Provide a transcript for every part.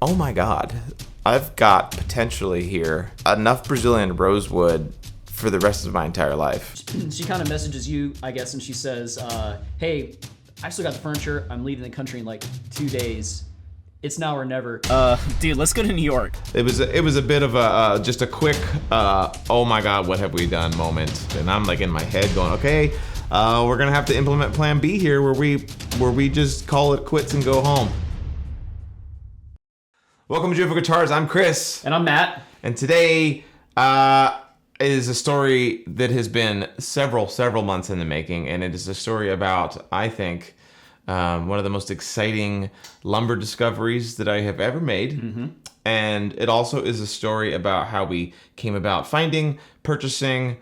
oh my God, I've got potentially here enough Brazilian rosewood for the rest of my entire life. She kind of messages you, I guess, and she says, hey, I still got the furniture. I'm leaving the country in like 2 days. It's now or never. Dude, let's go to New York. It was a bit of just a quick, oh my God, what have we done moment. And I'm like in my head going, okay, we're gonna have to implement plan B here where we just call it quits and go home. Welcome to Driftwood Guitars, I'm Chris. And I'm Matt. And today is a story that has been several months in the making, and it is a story about, I think, one of the most exciting lumber discoveries that I have ever made. Mm-hmm. And it also is a story about how we came about finding, purchasing,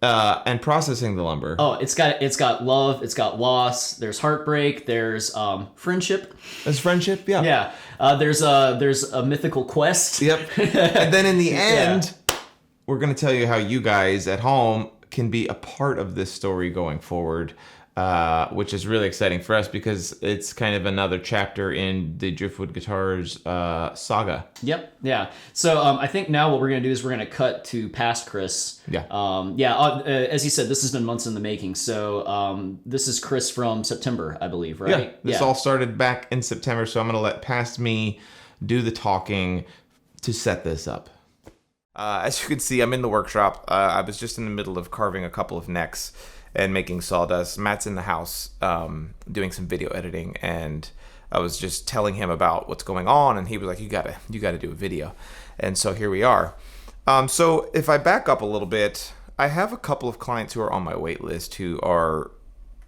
and processing the lumber. Oh, it's got love, it's got loss, there's heartbreak, there's friendship. There's friendship, yeah. Yeah. There's a mythical quest. Yep. And then in the end, we're going to tell you how you guys at home can be a part of this story going forward, which is really exciting for us because it's kind of another chapter in the Driftwood Guitars saga. Yep. Yeah. So I think now what we're going to do is we're going to cut to past Chris. Yeah. As you said, this has been months in the making. So this is Chris from September, I believe, right? Yeah. This all started back in September, so I'm going to let past me do the talking to set this up. As you can see, I'm in the workshop. I was just in the middle of carving a couple of necks and making sawdust. Matt's in the house doing some video editing, and I was just telling him about what's going on, and he was like, you gotta do a video. And so here we are. So if I back up a little bit, I have a couple of clients who are on my wait list who are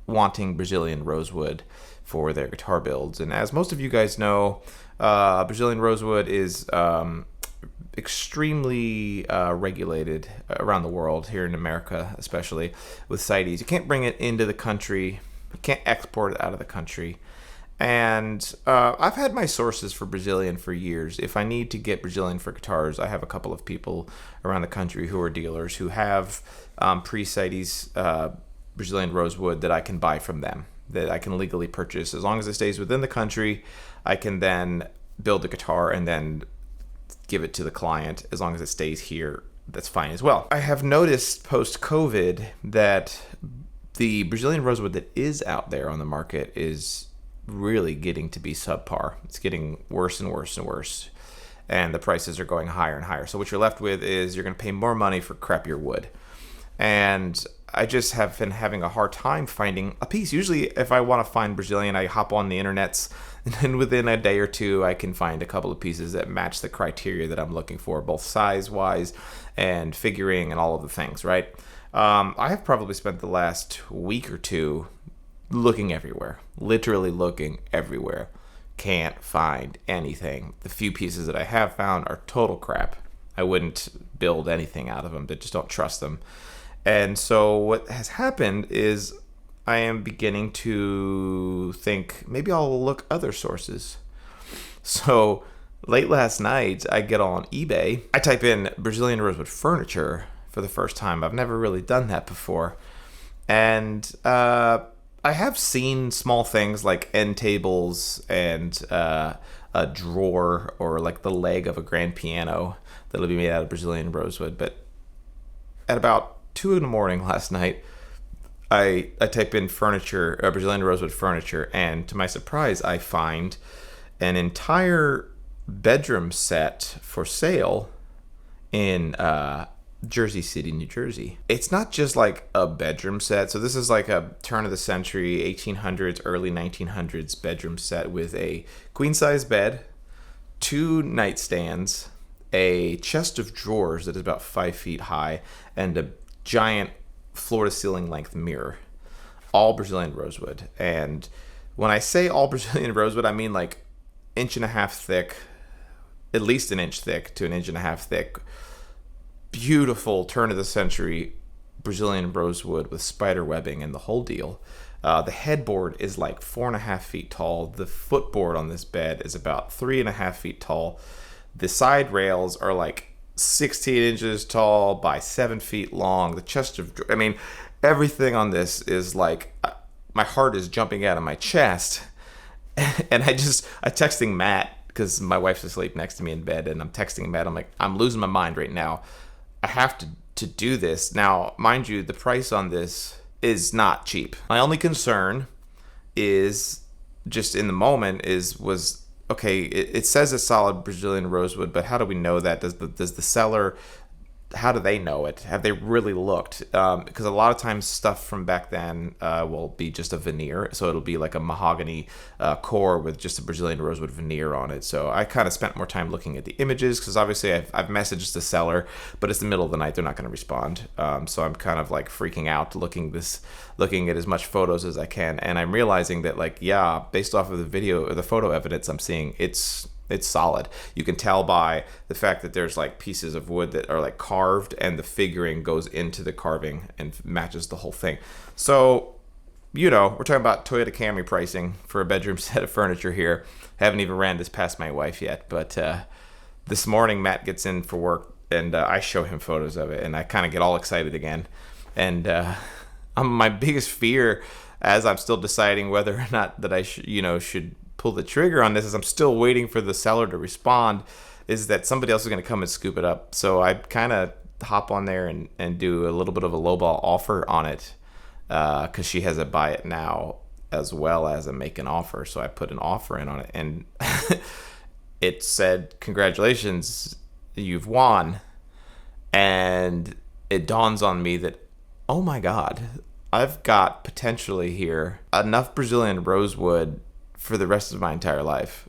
wanting Brazilian rosewood for their guitar builds. And as most of you guys know, Brazilian rosewood is extremely regulated around the world, here in America especially, with CITES. You can't bring it into the country, you can't export it out of the country. And I've had my sources for Brazilian for years. If I need to get Brazilian for guitars, I have a couple of people around the country who are dealers who have pre-CITES Brazilian rosewood that I can buy from them, that I can legally purchase. As long as it stays within the country, I can then build the guitar and then give it to the client. As long as it stays here, that's fine as well. I have noticed post-COVID that the Brazilian rosewood that is out there on the market is really getting to be subpar. It's getting worse and worse and worse, and the prices are going higher and higher. So what you're left with is you're going to pay more money for crappier wood. And I just have been having a hard time finding a piece. Usually if I want to find Brazilian, I hop on the internets, and then within a day or two, I can find a couple of pieces that match the criteria that I'm looking for, both size-wise and figuring and all of the things, right? I have probably spent the last week or two looking everywhere, literally looking everywhere. Can't find anything. The few pieces that I have found are total crap. I wouldn't build anything out of them. I just don't trust them. And so what has happened is I am beginning to think maybe I'll look other sources. So late last night, I get on eBay. I type in Brazilian rosewood furniture for the first time. I've never really done that before. And I have seen small things like end tables and a drawer or like the leg of a grand piano that'll be made out of Brazilian rosewood. But at about 2 a.m. last night, I type in furniture, Brazilian rosewood furniture, and to my surprise, I find an entire bedroom set for sale in Jersey City, New Jersey. It's not just like a bedroom set. So this is like a turn of the century, 1800s, early 1900s bedroom set with a queen size bed, 2 nightstands, a chest of drawers that is about 5 feet high, and a giant floor-to-ceiling length mirror, all Brazilian rosewood. And when I say all Brazilian rosewood, I mean like 1.5 inches thick, at least 1 inch thick to 1.5 inches thick, beautiful turn-of-the-century Brazilian rosewood with spider webbing and the whole deal. The headboard is like 4.5 feet tall. The footboard on this bed is about 3.5 feet tall. The side rails are like 16 inches tall by 7 feet long. The chest of, I mean, everything on this is like, my heart is jumping out of my chest. And I texting Matt because my wife's asleep next to me in bed, and I'm texting Matt. I'm like, I'm losing my mind right now. I have to do this. Now, mind you, the price on this is not cheap. My only concern is just in the moment was okay, it says it's solid Brazilian rosewood, but how do we know that? Does the seller, how do they know it? Have they really looked? Because a lot of times stuff from back then will be just a veneer. So it'll be like a mahogany core with just a Brazilian rosewood veneer on it. So I kind of spent more time looking at the images because obviously I've messaged the seller, but it's the middle of the night. They're not going to respond. So I'm kind of like freaking out looking at as much photos as I can. And I'm realizing that like, yeah, based off of the video or the photo evidence I'm seeing, it's solid. You can tell by the fact that there's like pieces of wood that are like carved and the figuring goes into the carving and matches the whole thing. So, we're talking about Toyota Camry pricing for a bedroom set of furniture here. Haven't even ran this past my wife yet, but this morning Matt gets in for work and I show him photos of it and I kind of get all excited again. And my biggest fear as I'm still deciding whether or not that I should pull the trigger on this, as I'm still waiting for the seller to respond, is that somebody else is going to come and scoop it up. So I kind of hop on there and do a little bit of a lowball offer on it because she has a buy it now as well as a make an offer. So I put an offer in on it and it said, congratulations, you've won. And it dawns on me that, oh my God, I've got potentially here enough Brazilian rosewood for the rest of my entire life.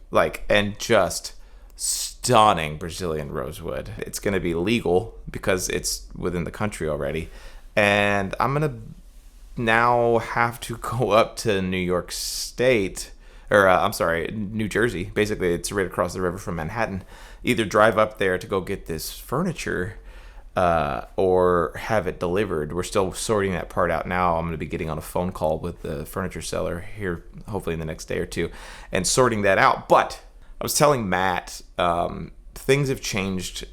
And just stunning Brazilian rosewood. It's going to be legal because it's within the country already. And I'm going to now have to go up to New York State, or New Jersey. Basically, it's right across the river from Manhattan. Either drive up there to go get this furniture or have it delivered. We're still sorting that part out now. I'm going to be getting on a phone call with the furniture seller here, hopefully in the next day or two, and sorting that out. But I was telling Matt, things have changed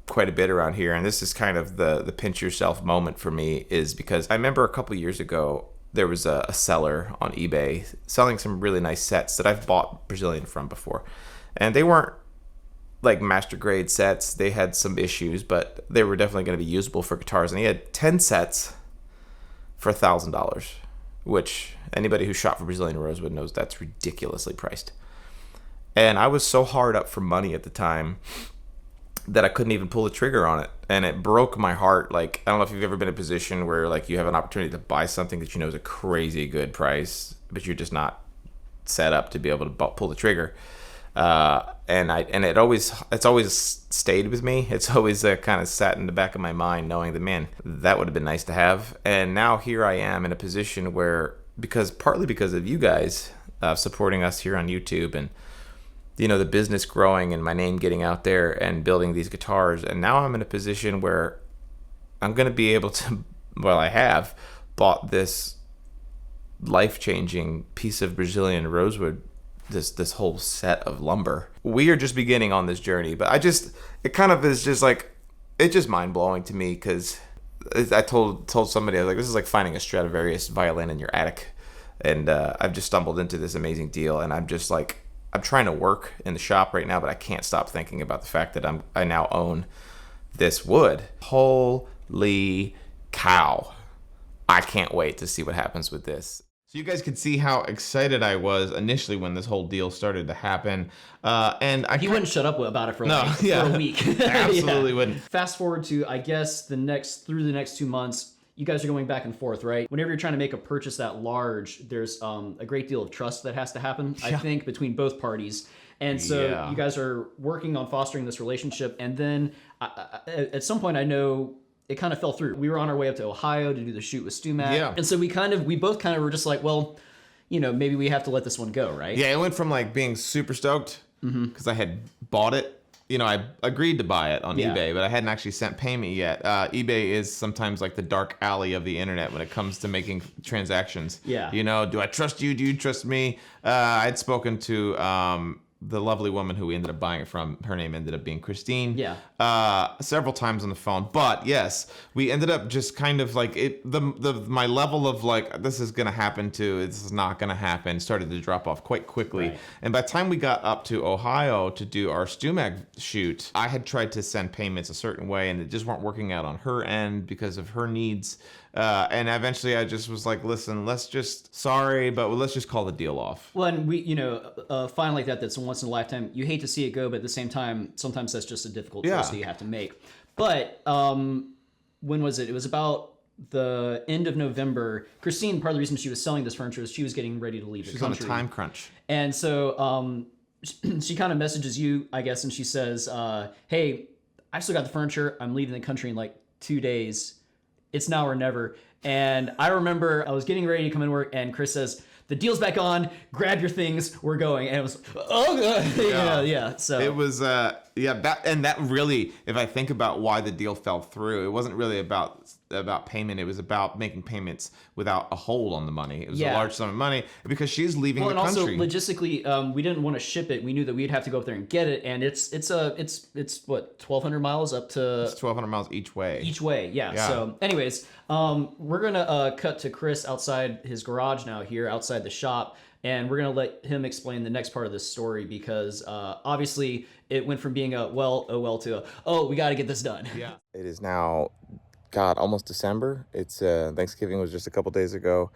quite a bit around here, and this is kind of the pinch yourself moment for me, is because I remember a couple years ago, there was a seller on eBay selling some really nice sets that I've bought Brazilian from before, and they weren't like master grade sets. They had some issues, but they were definitely going to be usable for guitars. And he had 10 sets for $1,000, which anybody who shot for Brazilian rosewood knows that's ridiculously priced. And I was so hard up for money at the time that I couldn't even pull the trigger on it. And it broke my heart. Like, I don't know if you've ever been in a position where like you have an opportunity to buy something that you know is a crazy good price, but you're just not set up to be able to pull the trigger. It's always stayed with me. It's always kind of sat in the back of my mind, knowing that, man, that would have been nice to have. And now here I am in a position where, partly because of you guys supporting us here on YouTube and the business growing and my name getting out there and building these guitars, and now I'm in a position where I'm going to be able to, I have bought this life-changing piece of Brazilian rosewood, this whole set of lumber. We are just beginning on this journey, but it kind of is just like, it's just mind-blowing to me, because I told somebody, I was like, this is like finding a Stradivarius violin in your attic, and I've just stumbled into this amazing deal, and I'm just like, I'm trying to work in the shop right now, but I can't stop thinking about the fact that I now own this wood. Holy cow. I can't wait to see what happens with this. So you guys could see how excited I was initially when this whole deal started to happen. He wouldn't shut up about it for a week. Absolutely wouldn't. Fast forward to, I guess, through the next 2 months, you guys are going back and forth, right? Whenever you're trying to make a purchase that large, there's a great deal of trust that has to happen, I think, between both parties. And so you guys are working on fostering this relationship. And then at some point, I know it kind of fell through. We were on our way up to Ohio to do the shoot with Stu Matt. Yeah. And so we both kind of were just like, well, maybe we have to let this one go, right? Yeah, it went from like being super stoked because I had bought it. I agreed to buy it on eBay, but I hadn't actually sent payment yet. eBay is sometimes like the dark alley of the internet when it comes to making transactions. Yeah. Do I trust you? Do you trust me? I'd spoken to the lovely woman who we ended up buying it from, her name ended up being Christine. Yeah. Several times on the phone. But yes, we ended up just kind of like my level of like, this is gonna happen to, this is not gonna happen, started to drop off quite quickly. Right. And by the time we got up to Ohio to do our StuMag shoot, I had tried to send payments a certain way and it just weren't working out on her end because of her needs. And eventually I just was like, listen, let's just call the deal off. Well, and we, a find like that's a once in a lifetime. You hate to see it go, but at the same time, sometimes that's just a difficult choice that you have to make. But when was it? It was about the end of November. Christine, part of the reason she was selling this furniture is she was getting ready to leave the country. She's on a time crunch. And so she kind of messages you, I guess, and she says, hey, I still got the furniture. I'm leaving the country in like 2 days. It's now or never. And I remember I was getting ready to come in work and Chris says, the deal's back on, grab your things, we're going. And it was, oh, God. Yeah. So it was, that really, if I think about why the deal fell through, it wasn't really about payment. It was about making payments without a hold on the money. It was a large sum of money because she's leaving the country. And also logistically, we didn't want to ship it. We knew that we'd have to go up there and get it. And it's what, 1,200 miles up to... It's 1,200 miles each way. Yeah. So anyways, we're going to cut to Chris outside his garage now here, outside the shop. And we're going to let him explain the next part of this story because obviously it went from being to we got to get this done. Yeah. It is now, God, almost December. It's Thanksgiving was just a couple days ago.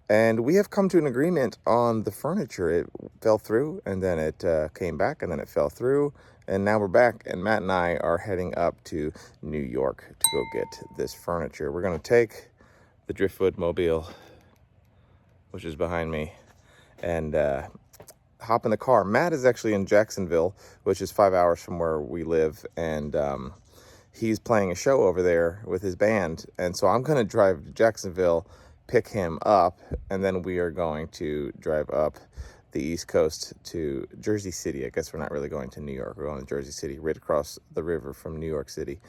And we have come to an agreement on the furniture. It fell through and then it came back and then it fell through. And now we're back and Matt and I are heading up to New York to go get this furniture. We're going to take the Driftwood mobile, which is behind me, and hop in the car. Matt is actually in Jacksonville, which is 5 hours from where we live, and he's playing a show over there with his band. And so I'm going to drive to Jacksonville, pick him up, and then we are going to drive up the East Coast to Jersey City. I guess we're not really going to New York. We're going to Jersey City, right across the river from New York City.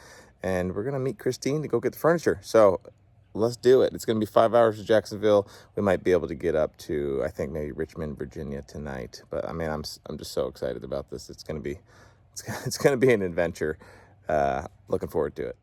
And we're going to meet Christine to go get the furniture. So let's do it. It's going to be 5 hours to Jacksonville. We might be able to get up to, I think, maybe Richmond, Virginia tonight. But I mean, I'm just so excited about this. It's going to be an adventure. Looking forward to it.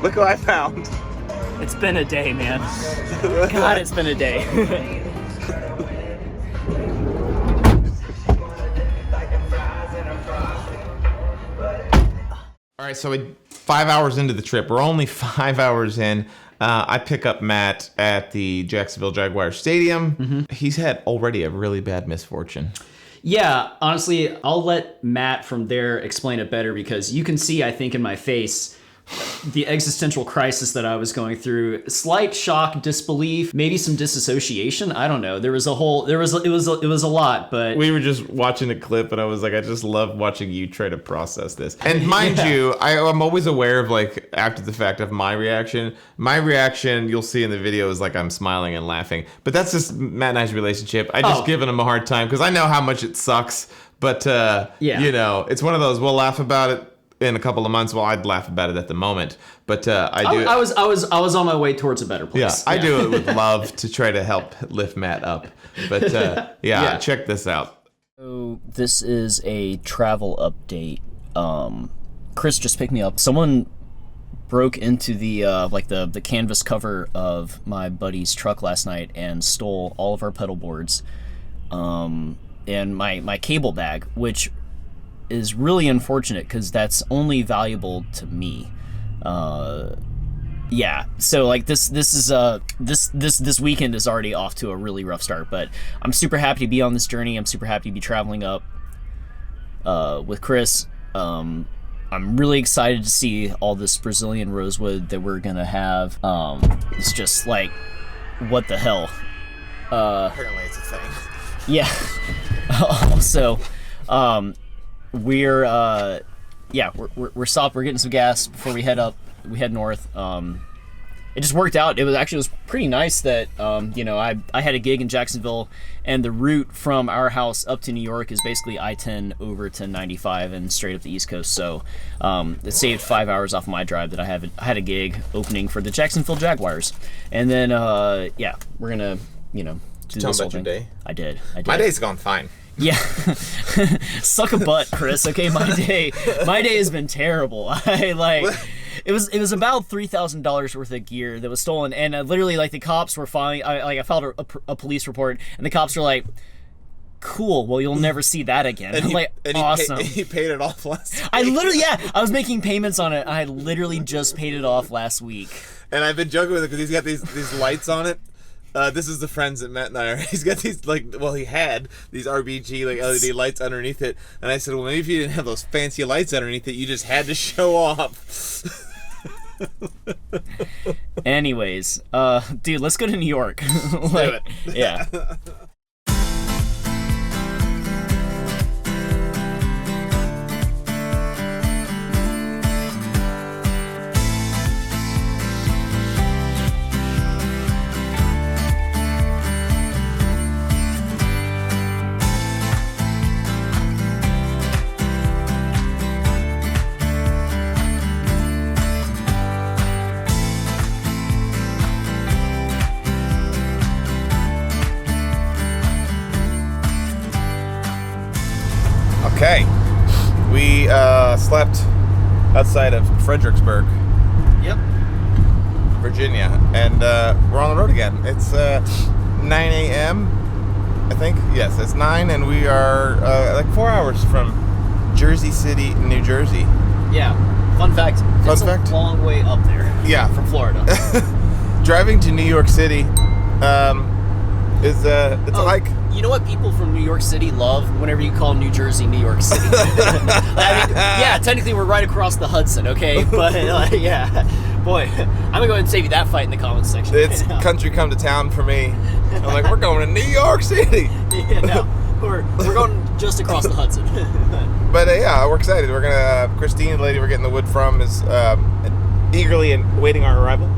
Look what I found. It's been a day, man. God, it's been a day. All right, so 5 hours into the trip. We're only 5 hours in. I pick up Matt at the Jacksonville Jaguar Stadium. Mm-hmm. He's had already a really bad misfortune. Yeah, honestly, I'll let Matt from there explain it better because you can see, I think, in my face the existential crisis that I was going through. Slight shock, disbelief, maybe some disassociation. I don't know. It was a lot, but we were just watching a clip and I was like, I just love watching you try to process this. And mind you, I'm always aware of, like, after the fact of my reaction. My reaction, you'll see in the video, is like I'm smiling and laughing. But that's just Matt and I's relationship. I just giving him a hard time because I know how much it sucks. But, you know, it's one of those, we'll laugh about it in a couple of months. Well, I'd laugh about it at the moment, but I was on my way towards a better place. Yeah, I do it with love to try to help lift Matt up. But check this out. So this is a travel update. Chris just picked me up. Someone broke into the the canvas cover of my buddy's truck last night and stole all of our pedal boards, and my cable bag, which is really unfortunate because that's only valuable to me. So like this weekend is already off to a really rough start, but I'm super happy to be on this journey. I'm super happy to be traveling up with Chris. I'm really excited to see all this Brazilian rosewood that we're gonna have. It's just like, what the hell? Apparently it's a thing. Yeah. Also, we're yeah, we're stopped. We're getting some gas before we head up. We head north. It just worked out. It was pretty nice that I had a gig in Jacksonville, and the route from our house up to New York is basically I-10 over to 95 and straight up the East Coast. So it saved 5 hours off my drive that I had a gig opening for the Jacksonville Jaguars, and then we're gonna do Tell this me whole about your thing. day. I did. My day's gone fine. Yeah. Suck a butt, Chris. Okay, my day has been terrible. It was about $3,000 worth of gear that was stolen, and literally the cops were filing. I filed a police report, and the cops were like, "Cool, well you'll never see that again." I'm like, awesome. He paid it off last week. I was making payments on it. I literally just paid it off last week. And I've been joking with it because he's got these lights on it. This is the friends that Matt and I are. He's got these he had these RBG LED lights underneath it, and I said, well, maybe if you didn't have those fancy lights underneath it, you just had to show off. Anyways, dude, let's go to New York. Do it. Yeah. Okay, we slept outside of Fredericksburg, Yep. Virginia, and we're on the road again. It's 9 a.m., I think. Yes, it's 9, and we are 4 hours from Jersey City, New Jersey. Yeah. Fun fact. It's a long way up there. Yeah. From Florida. Driving to New York City is a hike. You know what people from New York City love whenever you call New Jersey New York City? Technically we're right across the Hudson, okay? But yeah, boy, I'm gonna go ahead and save you that fight in the comments section. It's country come to town for me. I'm like, we're going to New York City. Yeah, no, we're going just across the Hudson. But yeah, we're excited. We're gonna Christine, the lady we're getting the wood from, is eagerly awaiting our arrival.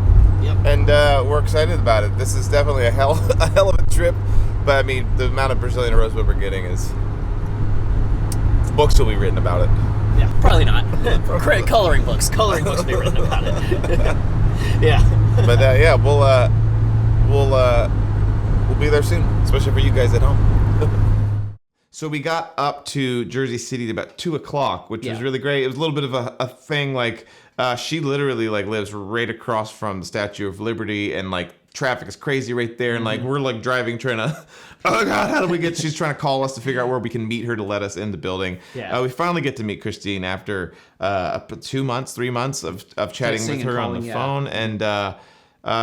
Yep. And we're excited about it. This is definitely a hell of a trip. But I mean, the amount of Brazilian rosewood we're getting is books will be written about it. Yeah, probably not. Coloring books will be written about it. Yeah. But yeah, we'll be there soon, especially for you guys at home. So we got up to Jersey City at about 2:00, which was really great. It was a little bit of a thing. She literally lives right across from the Statue of Liberty, and traffic is crazy right there, and we're driving trying to, oh god, how do we get, she's trying to call us to figure out where we can meet her to let us in the building. We finally get to meet Christine after 3 months of chatting with her on the phone, and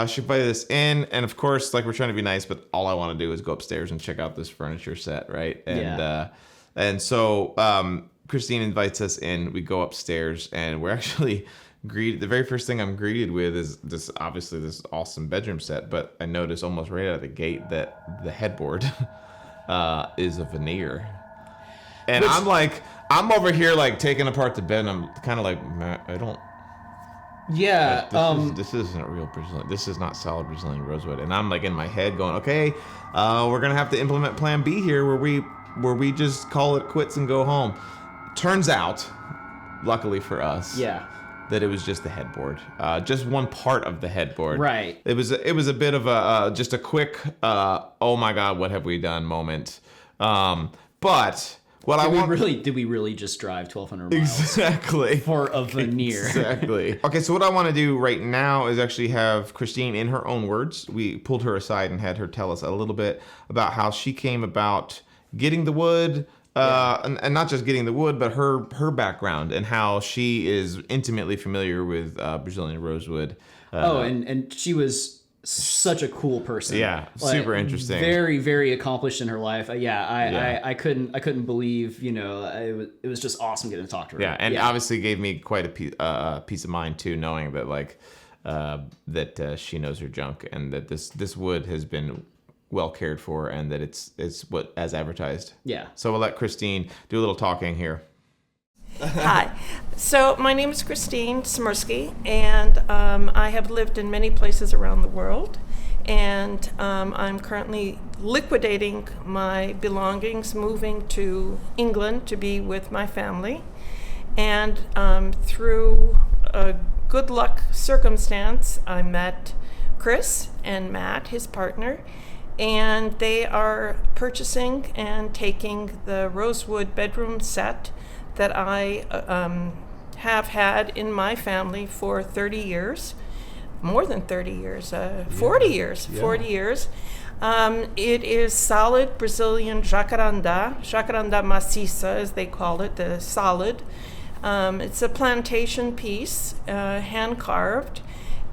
she invited us in, and of course we're trying to be nice, but all I want to do is go upstairs and check out this furniture set, right? And so Christine invites us in, we go upstairs, and we're actually greeted. The very first thing I'm greeted with is this awesome bedroom set, but I notice almost right out of the gate that the headboard is a veneer, and I'm over here taking apart the bed, and I'm kind of I don't. Yeah. This isn't real Brazilian. This is not solid Brazilian rosewood, and I'm in my head going, okay, we're gonna have to implement Plan B here, where we just call it quits and go home. Turns out, luckily for us, that it was just the headboard, just one part of the headboard. Right. It was a bit of just a quick, oh my god, what have we done moment. But did we really just drive 1,200 miles? Exactly. For a veneer. Exactly. Okay, so what I want to do right now is actually have Christine, in her own words, we pulled her aside and had her tell us a little bit about how she came about getting the wood. And not just getting the wood, but her background and how she is intimately familiar with Brazilian rosewood. And she was such a cool person. Yeah, super interesting. Very, very accomplished in her life. I couldn't believe, it was just awesome getting to talk to her. Yeah, and obviously gave me quite a peace of mind too, knowing that that she knows her junk, and that this wood has been well cared for, and that it's what as advertised. Yeah. So we'll let Christine do a little talking here. Hi. So my name is Christine Smirsky, and I have lived in many places around the world. And I'm currently liquidating my belongings, moving to England to be with my family. And through a good luck circumstance, I met Chris and Matt, his partner, and they are purchasing and taking the Rosewood bedroom set that I have had in my family for 30 years, more than 30 years, 40 years, 40 years. It is solid Brazilian jacaranda maciça, as they call it, the solid. It's a plantation piece, hand carved,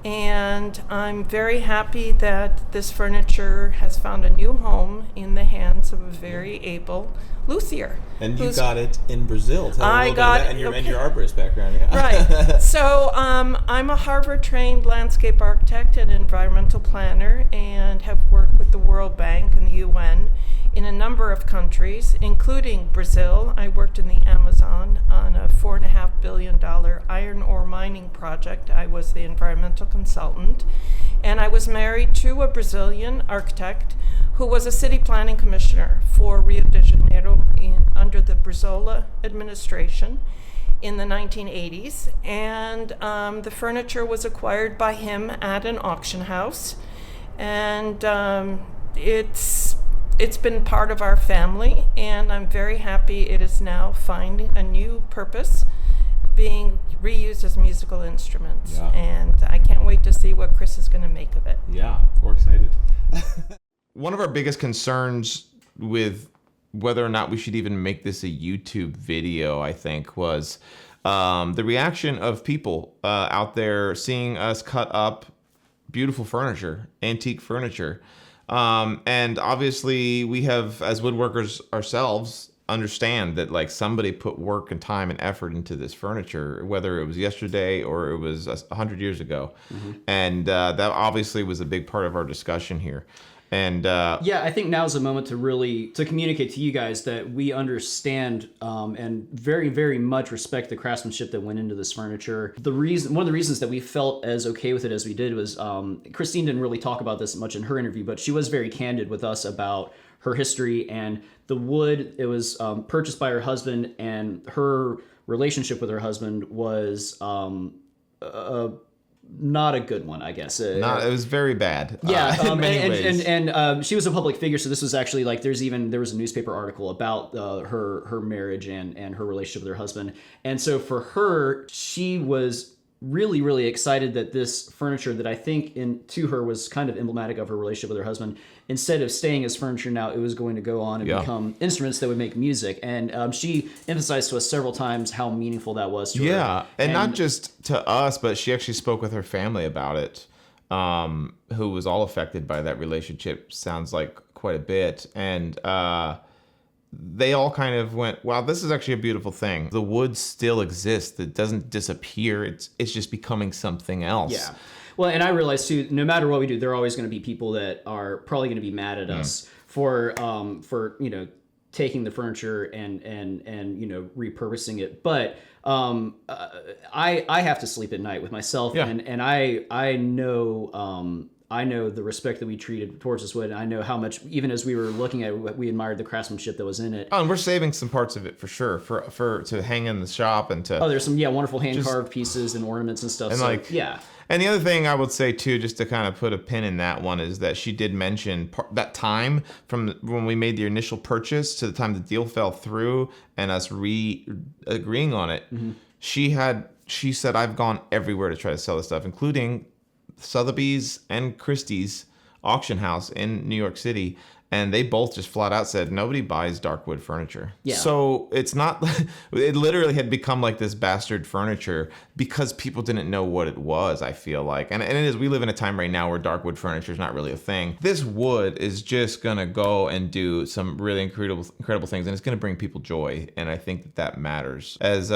and I'm very happy that this furniture has found a new home in the hands of a very able luthier. And you got it in Brazil. Tell I me a little bit got about that and your arborist background. Yeah. Right. So I'm a Harvard-trained landscape architect and environmental planner, and have worked with the World Bank and the UN in a number of countries, including Brazil. I worked in the Amazon on a $4.5 billion iron ore mining project. I was the environmental consultant, and I was married to a Brazilian architect who was a city planning commissioner for Rio de Janeiro under the Brizola administration in the 1980s. And the furniture was acquired by him at an auction house. And it's been part of our family, and I'm very happy it is now finding a new purpose, being reused as musical instruments. Yeah. And I can't wait to see what Chris is going to make of it. Yeah, we're excited. One of our biggest concerns with whether or not we should even make this a YouTube video, I think, was the reaction of people out there seeing us cut up beautiful furniture, antique furniture. And obviously we have, as woodworkers ourselves, understand that like somebody put work and time and effort into this furniture, whether it was yesterday or it was 100 years ago. Mm-hmm. And that obviously was a big part of our discussion here. And yeah, I think now's the moment to communicate to you guys that we understand and very, very much respect the craftsmanship that went into this furniture. One of the reasons that we felt as okay with it as we did was Christine didn't really talk about this much in her interview, but she was very candid with us about her history and the wood. It was purchased by her husband, and her relationship with her husband was not a good one, I guess. It was very bad. Yeah, in many ways. And she was a public figure, so this was actually like there was a newspaper article about her marriage and her relationship with her husband. And so for her, she was really, really excited that this furniture that I think to her was kind of emblematic of her relationship with her husband, instead of staying as furniture now, it was going to go on and become instruments that would make music. And she emphasized to us several times how meaningful that was to her. Yeah, and not just to us, but she actually spoke with her family about it, who was all affected by that relationship, sounds like quite a bit. And they all kind of went, wow, this is actually a beautiful thing. The wood still exists. It doesn't disappear. It's just becoming something else. Yeah. Well, and I realize too, no matter what we do, there are always going to be people that are probably going to be mad at us for taking the furniture and repurposing it. But I have to sleep at night with myself, and I know the respect that we treated towards this wood, and I know how much, even as we were looking at it, we admired the craftsmanship that was in it. Oh, and we're saving some parts of it for sure, for to hang in the shop and to. Oh, there's some wonderful hand carved pieces and ornaments and stuff. And And the other thing I would say too, just to kind of put a pin in that one, is that she did mention that time from when we made the initial purchase to the time the deal fell through and us agreeing on it. Mm-hmm. She said, I've gone everywhere to try to sell this stuff, including Sotheby's and Christie's auction house in New York City, and they both just flat out said nobody buys dark wood furniture. Yeah. So it's not, it literally had become like this bastard furniture because people didn't know what it was, I feel like. And it is, we live in a time right now where dark wood furniture is not really a thing. This wood is just going to go and do some really incredible things, and it's going to bring people joy, and I think that matters. As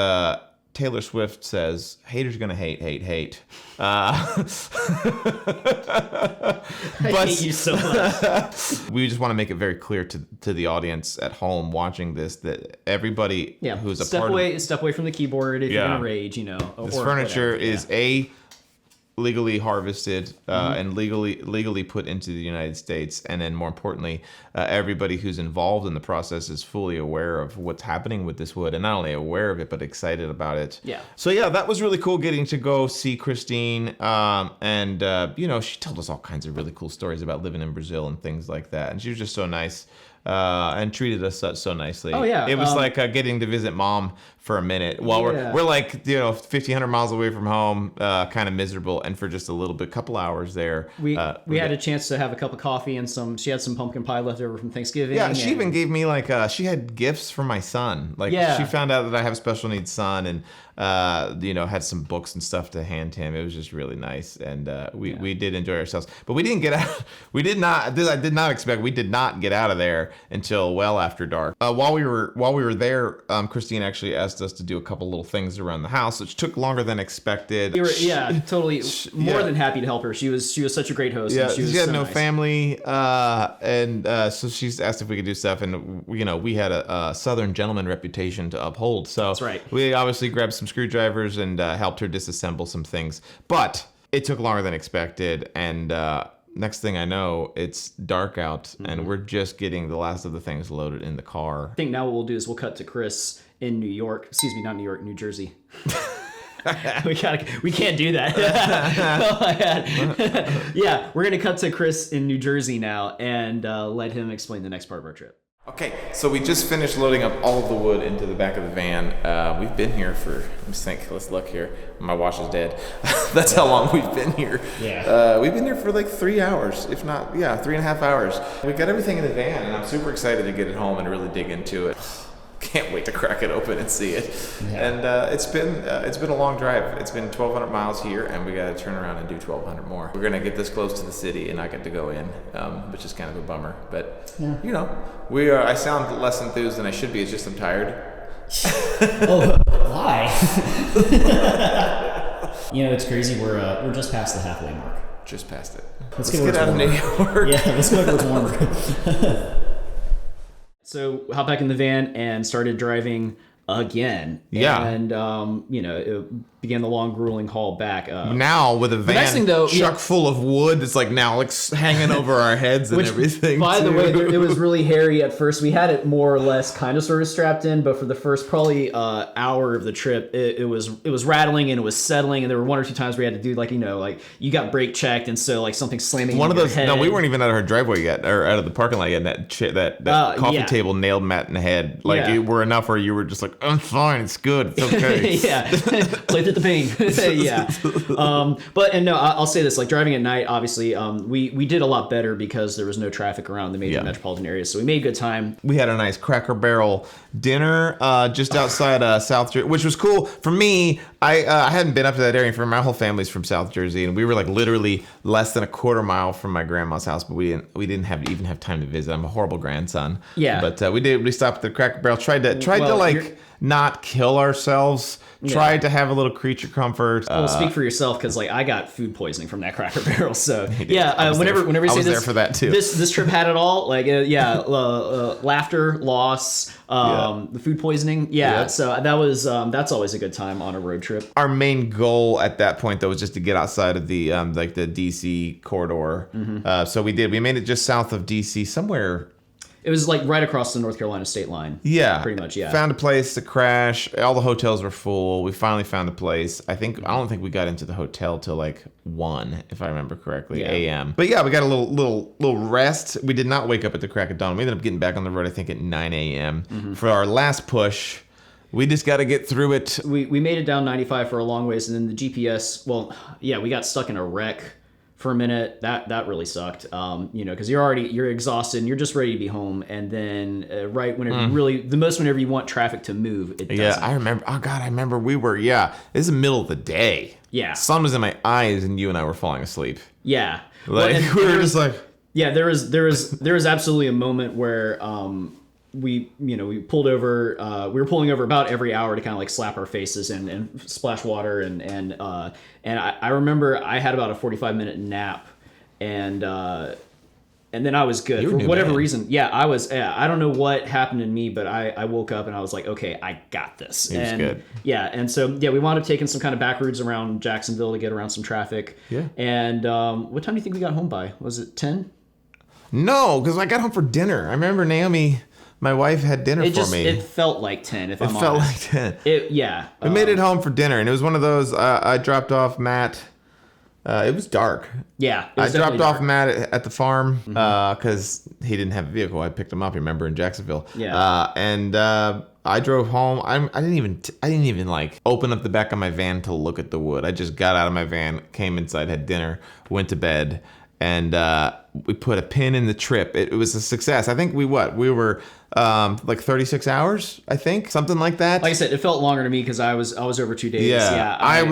Taylor Swift says, haters gonna hate. I hate you so much. We just want to make it very clear to the audience at home watching this that everybody who's a step part away, of step away from the keyboard if you're gonna rage, this furniture is legally harvested and legally put into the United States, and then more importantly, everybody who's involved in the process is fully aware of what's happening with this wood, and not only aware of it but excited about it. So that was really cool getting to go see Christine, and she told us all kinds of really cool stories about living in Brazil and things like that, and she was just so nice. And treated us so nicely. Oh yeah, it was like getting to visit mom for a minute while we're like 1,500 miles away from home, kind of miserable, and for just a little bit, couple hours there. We had a chance to have a cup of coffee and she had some pumpkin pie left over from Thanksgiving. Yeah, she even gave me she had gifts for my son. She found out that I have a special needs son, and had some books and stuff to hand him. It was just really nice, and we did enjoy ourselves. But we didn't get out. We did not. I did not expect. We did not get out of there until well after dark. While we were there, Christine actually asked us to do a couple little things around the house, which took longer than expected. Totally more than happy to help her. She was such a great host. Yeah, and she had so no nice. family, and so she's asked if we could do stuff, and we had a Southern gentleman reputation to uphold. So that's right. We obviously grabbed some screwdrivers and helped her disassemble some things, but it took longer than expected, and next thing I know, it's dark out, and we're just getting the last of the things loaded in the car. I think now what we'll do is we'll cut to Chris in New York. Excuse me, not New York, New Jersey. we can't do that. Oh my God. We're gonna cut to Chris in New Jersey now and let him explain the next part of our trip. Okay, so we just finished loading up all of the wood into the back of the van. We've been here for, let's look here. My watch is dead. That's how long we've been here. Yeah. We've been here for like 3 hours, if not, 3.5 hours. We got everything in the van, and I'm super excited to get it home and really dig into it. Can't wait to crack it open and see it. Yeah. And it's been a long drive. It's been 1,200 miles here, and we got to turn around and do 1,200 more. We're gonna get this close to the city and not get to go in, which is kind of a bummer. But I sound less enthused than I should be. It's just I'm tired. Oh, why? It's crazy. We're just past the halfway mark. Just past it. Let's get out of New York. Yeah, let's go towards warmer. So hop back in the van and started driving again. Yeah. And, it began the long, grueling haul back. Now with a van nice thing, though, chuck full of wood, it's like now hanging over our heads and everything. By the way, it was really hairy at first. We had it more or less kind of sort of strapped in, but for the first probably hour of the trip, it was rattling and it was settling, and there were one or two times where we had to do you got brake checked, and so something slamming. One of your those. head. No, we weren't even out of our driveway yet, or out of the parking lot yet. And that coffee table nailed Matt in the head. You were enough where you were just like, I'm fine, it's good, it's okay. Yeah, play through the pain. Yeah. I'll say this, driving at night, obviously, we did a lot better because there was no traffic around the major metropolitan areas, so we made good time. We had a nice Cracker Barrel dinner just outside South Jersey, which was cool. For me, I hadn't been up to that area. For my whole family's from South Jersey, and we were literally less than a quarter mile from my grandma's house, but we didn't even have time to visit. I'm a horrible grandson. Yeah. But we stopped at the Cracker Barrel, tried to not kill ourselves. Tried to have a little creature comfort. Well, speak for yourself, because I got food poisoning from that Cracker Barrel. So whenever you say this, I was there for that too. This trip had it all. Laughter, loss, the food poisoning. Yeah. So that's always a good time on a road trip. Our main goal at that point though was just to get outside of the the DC corridor. Mm-hmm. So we made it just south of DC somewhere. It was right across the North Carolina state line. Yeah. Pretty much, yeah. Found a place to crash. All the hotels were full. We finally found a place. I don't think we got into the hotel till 1, if I remember correctly, a.m. But yeah, we got a little rest. We did not wake up at the crack of dawn. We ended up getting back on the road, I think, at 9 a.m. Mm-hmm. For our last push. We just got to get through it. We made it down 95 for a long ways, and then the GPS, we got stuck in a wreck for a minute. That really sucked, because you're exhausted and you're just ready to be home, and then right whenever whenever you want traffic to move, it doesn't. Yeah, I remember. Oh God, I remember we were. Yeah, this is the middle of the day. Yeah, sun was in my eyes, and you and I were falling asleep. Yeah, we were just like. Yeah, there was absolutely a moment where we pulled over. We were pulling over about every hour to kind of like slap our faces and splash water and I remember I had about a 45-minute nap and then I was good for whatever reason. Yeah, I was. I don't know what happened in me, but I woke up and I was like, okay, I got this. It was good. Yeah, and so we wound up taking some kind of back routes around Jacksonville to get around some traffic. Yeah. And what time do you think we got home by? Was it 10? No, because I got home for dinner. I remember Naomi, my wife, had dinner for me. It felt like 10. If I'm honest. It felt like 10. We made it home for dinner, and it was one of those. I dropped off Matt. It was dark. Yeah, I dropped off Matt at the farm because he didn't have a vehicle. I picked him up. Remember, in Jacksonville. Yeah. And I drove home. I didn't even like open up the back of my van to look at the wood. I just got out of my van, came inside, had dinner, went to bed, and we put a pin in the trip. It was a success. I think we were like 36 hours, I think, something like that. Like I said, it felt longer to me because I was over 2 days. Yeah, I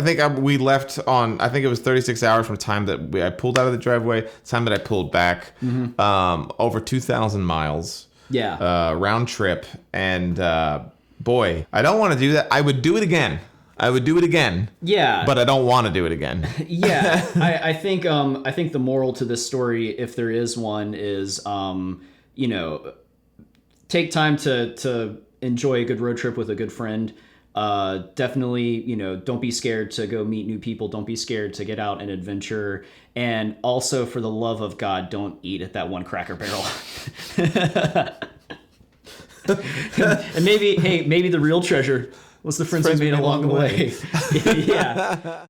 think we left on. I think it was 36 hours from the time that I pulled out of the driveway, time that I pulled back. Over 2,000 miles. Yeah. Round trip, and boy, I don't want to do that. I would do it again. Yeah. But I don't want to do it again. Yeah. I think the moral to this story, if there is one, is take time to enjoy a good road trip with a good friend. Definitely, don't be scared to go meet new people. Don't be scared to get out and adventure. And also, for the love of God, don't eat at that one Cracker Barrel. And maybe the real treasure was the friends we made along the way. Yeah.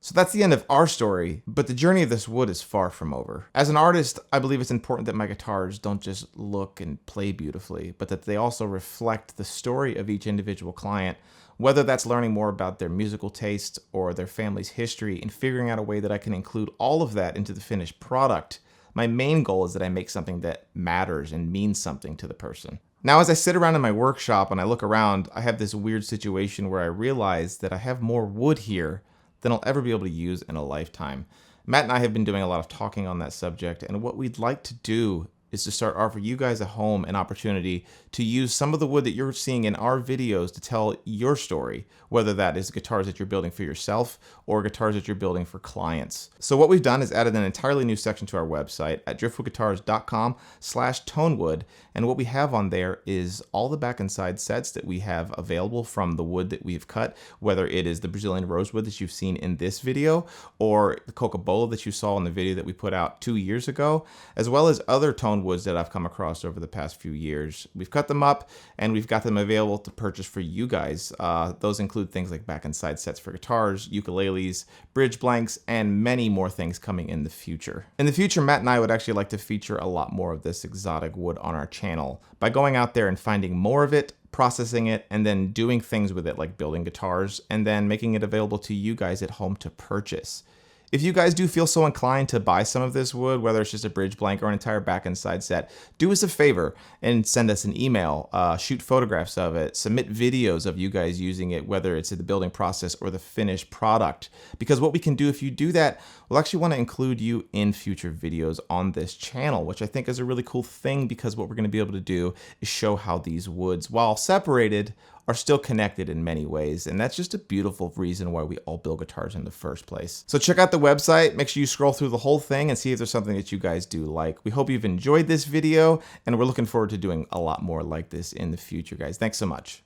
So that's the end of our story, but the journey of this wood is far from over. As an artist, I believe it's important that my guitars don't just look and play beautifully, but that they also reflect the story of each individual client, whether that's learning more about their musical taste or their family's history and figuring out a way that I can include all of that into the finished product. My main goal is that I make something that matters and means something to the person. Now, as I sit around in my workshop and I look around, I have this weird situation where I realize that I have more wood here than I'll ever be able to use in a lifetime. Matt and I have been doing a lot of talking on that subject, and what we'd like to do is to start offering you guys at home an opportunity to use some of the wood that you're seeing in our videos to tell your story, whether that is guitars that you're building for yourself or guitars that you're building for clients. So what we've done is added an entirely new section to our website at driftwoodguitarco.com/tonewood, and what we have on there is all the back and side sets that we have available from the wood that we've cut, whether it is the Brazilian rosewood that you've seen in this video or the Coca-Cola that you saw in the video that we put out 2 years ago, as well as other tone woods that I've come across over the past few years. We've cut them up and we've got them available to purchase for you guys. Those include things like back and side sets for guitars, ukuleles, bridge blanks, and many more things coming in the future. In the future, Matt and I would actually like to feature a lot more of this exotic wood on our channel by going out there and finding more of it, processing it, and then doing things with it like building guitars, and then making it available to you guys at home to purchase. If you guys do feel so inclined to buy some of this wood, whether it's just a bridge blank or an entire back and side set, do us a favor and send us an email, shoot photographs of it, submit videos of you guys using it, whether it's in the building process or the finished product. Because what we can do if you do that, we'll actually want to include you in future videos on this channel, which I think is a really cool thing, because what we're going to be able to do is show how these woods, while separated, are still connected in many ways, and that's just a beautiful reason why we all build guitars in the first place. So check out the website, make sure you scroll through the whole thing and see if there's something that you guys do like. We hope you've enjoyed this video, and we're looking forward to doing a lot more like this in the future, guys. Thanks so much.